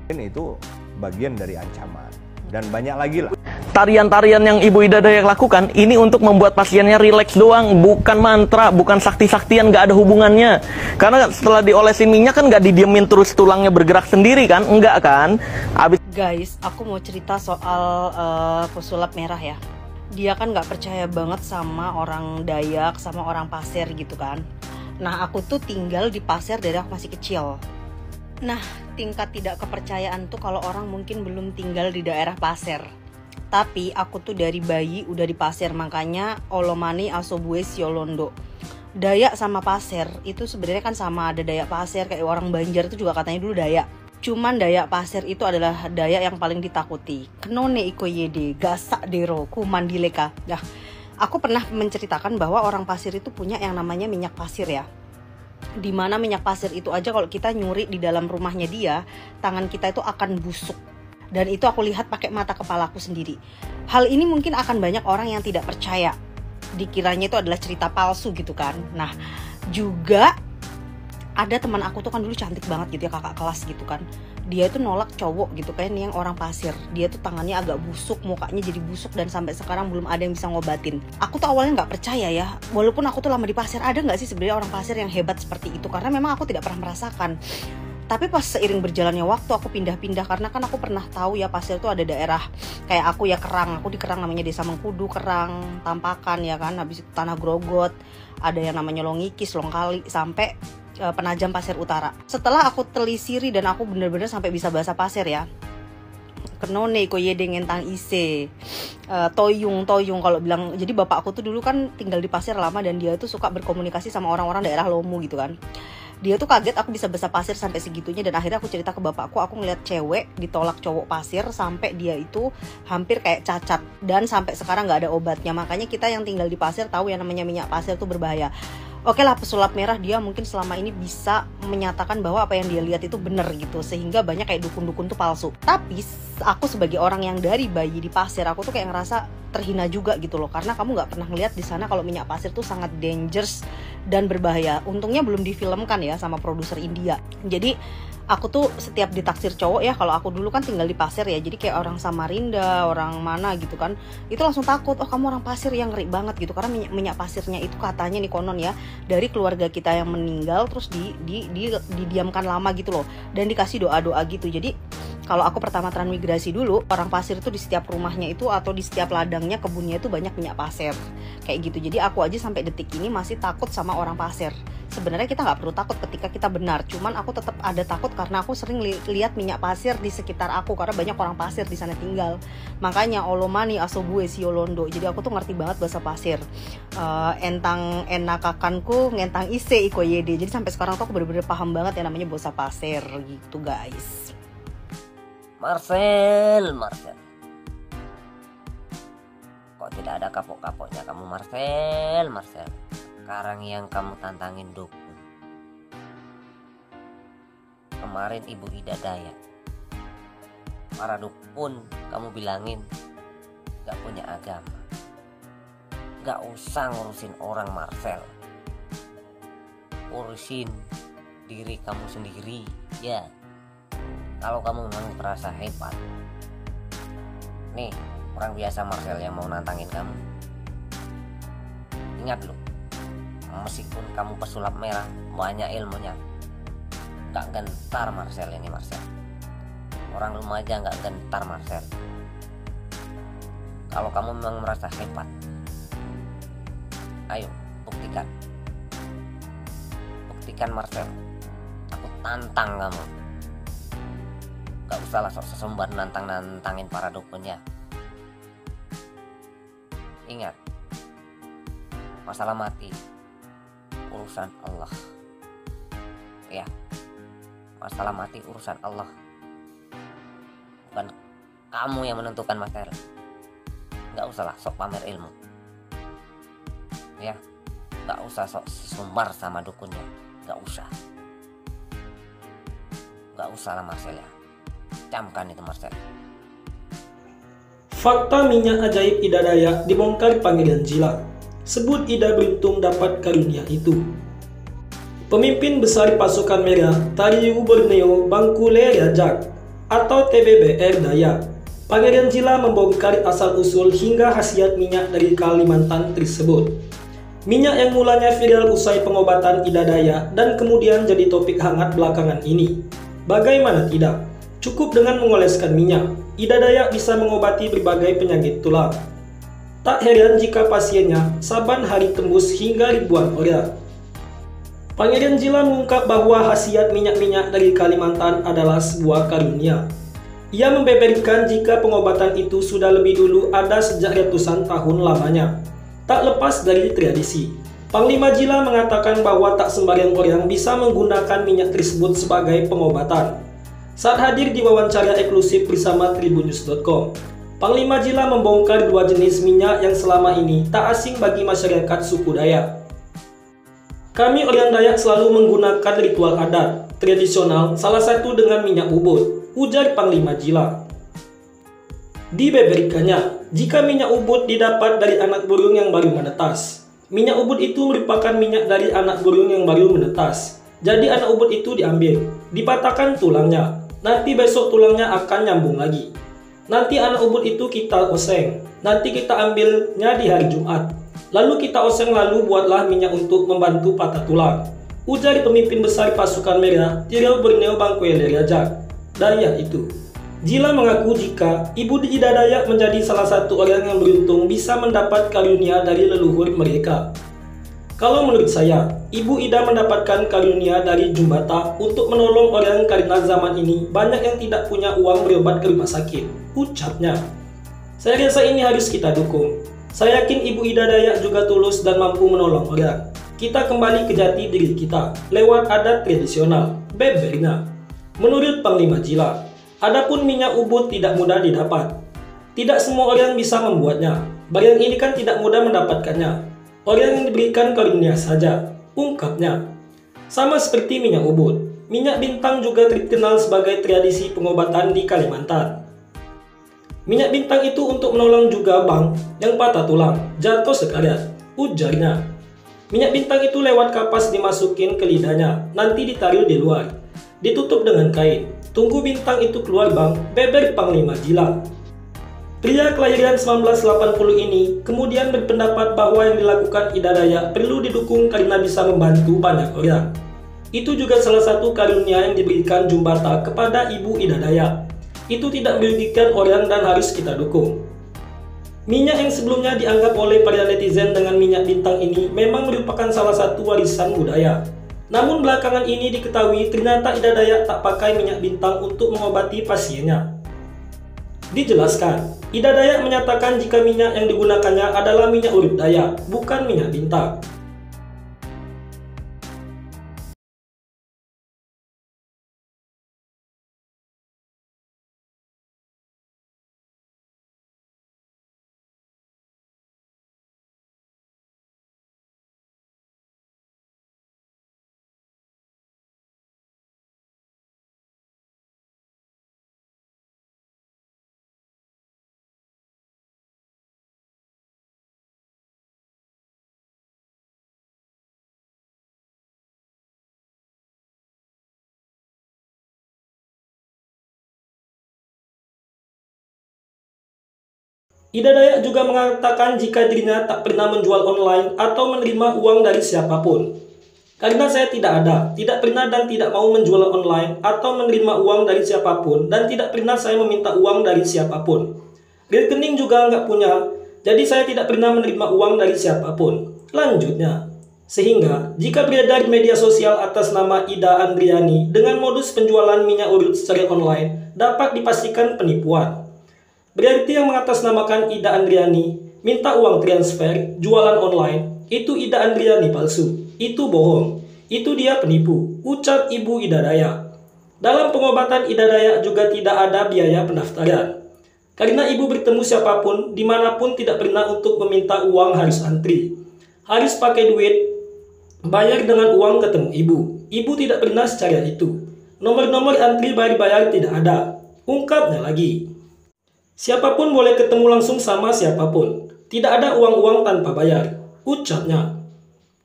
Itu bagian dari ancaman. Dan banyak lagi lah. Tarian-tarian yang Ibu Ida Dayak lakukan ini untuk membuat pasiennya rileks doang, bukan mantra, bukan sakti-saktian, nggak ada hubungannya. Karena setelah diolesin minyak kan nggak didiemin terus tulangnya bergerak sendiri kan, enggak kan? Guys, aku mau cerita soal pesulap merah ya. Dia kan nggak percaya banget sama orang Dayak, sama orang Pasir gitu kan. Nah, aku tuh tinggal di Pasir dari aku masih kecil. Nah, tingkat tidak kepercayaan tuh kalau orang mungkin belum tinggal di daerah Pasir. Tapi aku tuh dari bayi udah di Pasir, makanya Olomani Asobue Siolondo. Dayak sama Pasir itu sebenarnya kan sama, ada Dayak Pasir, kayak orang Banjar itu juga katanya dulu Dayak. Cuman Dayak Pasir itu adalah Dayak yang paling ditakuti. Kenone iko yede, gasak dero, kumandileka. Nah, aku pernah menceritakan bahwa orang Pasir itu punya yang namanya minyak pasir ya. Dimana minyak pasir itu aja kalau kita nyuri di dalam rumahnya dia, tangan kita itu akan busuk. Dan itu aku lihat pakai mata kepalaku sendiri. Hal ini mungkin akan banyak orang yang tidak percaya. Dikiranya itu adalah cerita palsu gitu kan. Nah, juga ada teman aku tuh kan dulu cantik banget gitu ya, kakak kelas gitu kan. Dia tuh nolak cowok gitu kan yang orang Pasir. Dia tuh tangannya agak busuk, mukanya jadi busuk, dan sampai sekarang belum ada yang bisa ngobatin. Aku tuh awalnya nggak percaya ya. Walaupun aku tuh lama di Pasir, ada nggak sih sebenarnya orang Pasir yang hebat seperti itu? Karena memang aku tidak pernah merasakan. Tapi pas seiring berjalannya waktu aku pindah-pindah, karena kan aku pernah tahu ya Pasir tuh ada daerah kayak aku ya Kerang. Aku di Kerang namanya Desa Mengkudu, Kerang, Tampakan ya kan. Habis itu Tanah Grogot, ada yang namanya Longikis, Longkali, sampai Penajam Pasir Utara. Setelah aku telisiri dan aku bener-bener sampai bisa bahasa Pasir ya. Kenone iko yede ngentang ise, toyung kalau bilang. Jadi bapak aku tuh dulu kan tinggal di Pasir lama dan dia tuh suka berkomunikasi sama orang-orang daerah Lomu gitu kan. Dia tuh kaget aku bisa bahasa Pasir sampai segitunya, dan akhirnya aku cerita ke bapakku, aku ngeliat cewek ditolak cowok Pasir sampai dia itu hampir kayak cacat, dan sampai sekarang nggak ada obatnya. Makanya kita yang tinggal di Pasir tahu yang namanya minyak pasir tuh berbahaya. Oke lah, pesulap merah dia mungkin selama ini bisa menyatakan bahwa apa yang dia lihat itu benar gitu, sehingga banyak kayak dukun-dukun tuh palsu. Tapi aku sebagai orang yang dari bayi di Pasir, aku tuh kayak ngerasa terhina juga gitu loh, karena kamu nggak pernah ngeliat di sana kalau minyak pasir tuh sangat dangerous dan berbahaya. Untungnya belum difilmkan ya sama produser India. Jadi aku tuh setiap ditaksir cowok ya, kalau aku dulu kan tinggal di Pasir ya, jadi kayak orang Samarinda, orang mana gitu kan, itu langsung takut, oh kamu orang Pasir, yang ngeri banget gitu. Karena minyak pasirnya itu katanya nih konon ya, dari keluarga kita yang meninggal terus didiamkan lama gitu loh, dan dikasih doa-doa gitu. Jadi kalau aku pertama transmigrasi dulu, orang Pasir itu di setiap rumahnya itu atau di setiap ladangnya, kebunnya itu banyak minyak pasir kayak gitu. Jadi aku aja sampai detik ini masih takut sama orang Pasir. Sebenarnya kita nggak perlu takut ketika kita benar, cuman aku tetap ada takut karena aku sering lihat minyak pasir di sekitar aku, karena banyak orang Pasir di sana tinggal. Makanya Olomani Asobue Siolondo. Jadi aku tuh ngerti banget bahasa Pasir. Entang enakakanku ngentang ise iko yede. Jadi sampai sekarang tuh aku bener-bener paham banget yang namanya bahasa Pasir gitu guys. Marcel, kok tidak ada kapok-kapoknya kamu Marcel? Sekarang yang kamu tantangin dukun. Kemarin Ibu Ida Dayak, para dukun kamu bilangin gak punya agama, gak usah ngurusin orang Marcel, urusin diri kamu sendiri ya. Kalau kamu memang merasa hebat, nih orang biasa Marcel yang mau nantangin kamu. Ingat loh, meskipun kamu pesulap merah, banyak ilmunya, gak gentar Marcel ini Marcel. Orang rumah aja gak gentar Marcel. Kalau kamu memang merasa hebat, ayo buktikan. Buktikan Marcel. Aku tantang kamu. Gak usahlah sok sesumbar nantangin para dukunnya. Ingat, masalah mati urusan Allah. Ya, masalah mati urusan Allah. Bukan kamu yang menentukan masalah. Gak usahlah sok pamer ilmu. Ya, gak usah sok sesumbar sama dukunnya. Gak usah lah Marcel ya. Camkan itu Marcel. Fakta minyak ajaib Ida Dayak dibongkar panggilan Jila. Sebut Ida beruntung dapat karunia itu. Pemimpin besar pasukan merah Tariu Borneo Bangkule Rajak atau TBBR Dayak. Pangeran Jila membongkar asal-usul hingga khasiat minyak dari Kalimantan tersebut. Minyak yang mulanya viral usai pengobatan Ida Dayak dan kemudian jadi topik hangat belakangan ini. Bagaimana tidak? Cukup dengan mengoleskan minyak, Ida Dayak bisa mengobati berbagai penyakit tulang. Tak heran jika pasiennya saban hari tembus hingga ribuan orang. Pangeran Jila mengungkap bahwa khasiat minyak-minyak dari Kalimantan adalah sebuah karunia. Ia membeberkan jika pengobatan itu sudah lebih dulu ada sejak ratusan tahun lamanya. Tak lepas dari tradisi, Panglima Jila mengatakan bahwa tak sembarang orang bisa menggunakan minyak tersebut sebagai pengobatan. Saat hadir di wawancara eksklusif bersama Tribunnews.com, Panglima Jila membongkar dua jenis minyak yang selama ini tak asing bagi masyarakat suku Dayak. Kami orang Dayak selalu menggunakan ritual adat tradisional, salah satu dengan minyak ubud, ujar Panglima Jila. Dibeberkannya, jika minyak ubud didapat dari anak burung yang baru menetas. Minyak ubud itu merupakan minyak dari anak burung yang baru menetas. Jadi anak ubud itu diambil, dipatahkan tulangnya. Nanti besok tulangnya akan nyambung lagi. Nanti anak ubud itu kita oseng. Nanti kita ambilnya di hari Jumat. Lalu kita oseng lalu buatlah minyak untuk membantu patah tulang, ujar pemimpin besar pasukan merah di Riau Borneo Bangkuele Riajak, Dayak itu. Jila mengaku jika Ibu Ida Dayak menjadi salah satu orang yang beruntung bisa mendapat karunia dari leluhur mereka. Kalau menurut saya, Ibu Ida mendapatkan karunia dari Jumbata untuk menolong orang karena zaman ini banyak yang tidak punya uang berobat ke rumah sakit, ucapnya. Saya rasa ini harus kita dukung. Saya yakin Ibu Ida Dayak juga tulus dan mampu menolong orang. Kita kembali ke jati diri kita lewat adat tradisional, bebernya. Menurut Panglima Jila, adapun minyak ubud tidak mudah didapat. Tidak semua orang bisa membuatnya. Barang ini kan tidak mudah mendapatkannya. Orang yang diberikan karunia saja, ungkapnya. Sama seperti minyak ubud, minyak bintang juga terkenal sebagai tradisi pengobatan di Kalimantan. Minyak bintang itu untuk menolong juga bang yang patah tulang, jatuh sekarat, ujarnya. Minyak bintang itu lewat kapas dimasukin ke lidahnya, nanti ditaruh di luar, ditutup dengan kain. Tunggu bintang itu keluar bang, beber Panglima Jila. Pria kelahiran 1980 ini kemudian berpendapat bahwa yang dilakukan Ida Dayak perlu didukung karena bisa membantu banyak orang. Itu juga salah satu karunia yang diberikan Jumbata kepada Ibu Ida Dayak. Itu tidak merugikan orang dan harus kita dukung. Minyak yang sebelumnya dianggap oleh para netizen dengan minyak bintang ini memang merupakan salah satu warisan budaya. Namun belakangan ini diketahui ternyata Ida Dayak tak pakai minyak bintang untuk mengobati pasiennya. Dijelaskan, Ida Dayak menyatakan jika minyak yang digunakannya adalah minyak urut Dayak, bukan minyak bintang. Ida Dayak juga mengatakan jika dirinya tak pernah menjual online atau menerima uang dari siapapun. Karena saya tidak pernah dan tidak mau menjual online atau menerima uang dari siapapun, dan tidak pernah saya meminta uang dari siapapun. Rekening juga nggak punya, jadi saya tidak pernah menerima uang dari siapapun. Lanjutnya, sehingga jika beredar di media sosial atas nama Ida Andriani dengan modus penjualan minyak urut secara online, dapat dipastikan penipuan. Berarti yang mengatasnamakan Ida Andriani minta uang transfer, jualan online, itu Ida Andriani palsu, itu bohong, itu dia penipu, ucap Ibu Ida Dayak. Dalam pengobatan Ida Dayak juga tidak ada biaya pendaftaran. Karena ibu bertemu siapapun, dimanapun tidak pernah untuk meminta uang harus antri. Harus pakai duit, bayar dengan uang ketemu ibu. Ibu tidak pernah secara itu. Nomor-nomor antri bayar tidak ada, ungkapnya lagi. Siapapun boleh ketemu langsung sama siapapun. Tidak ada uang-uang tanpa bayar, ucapnya.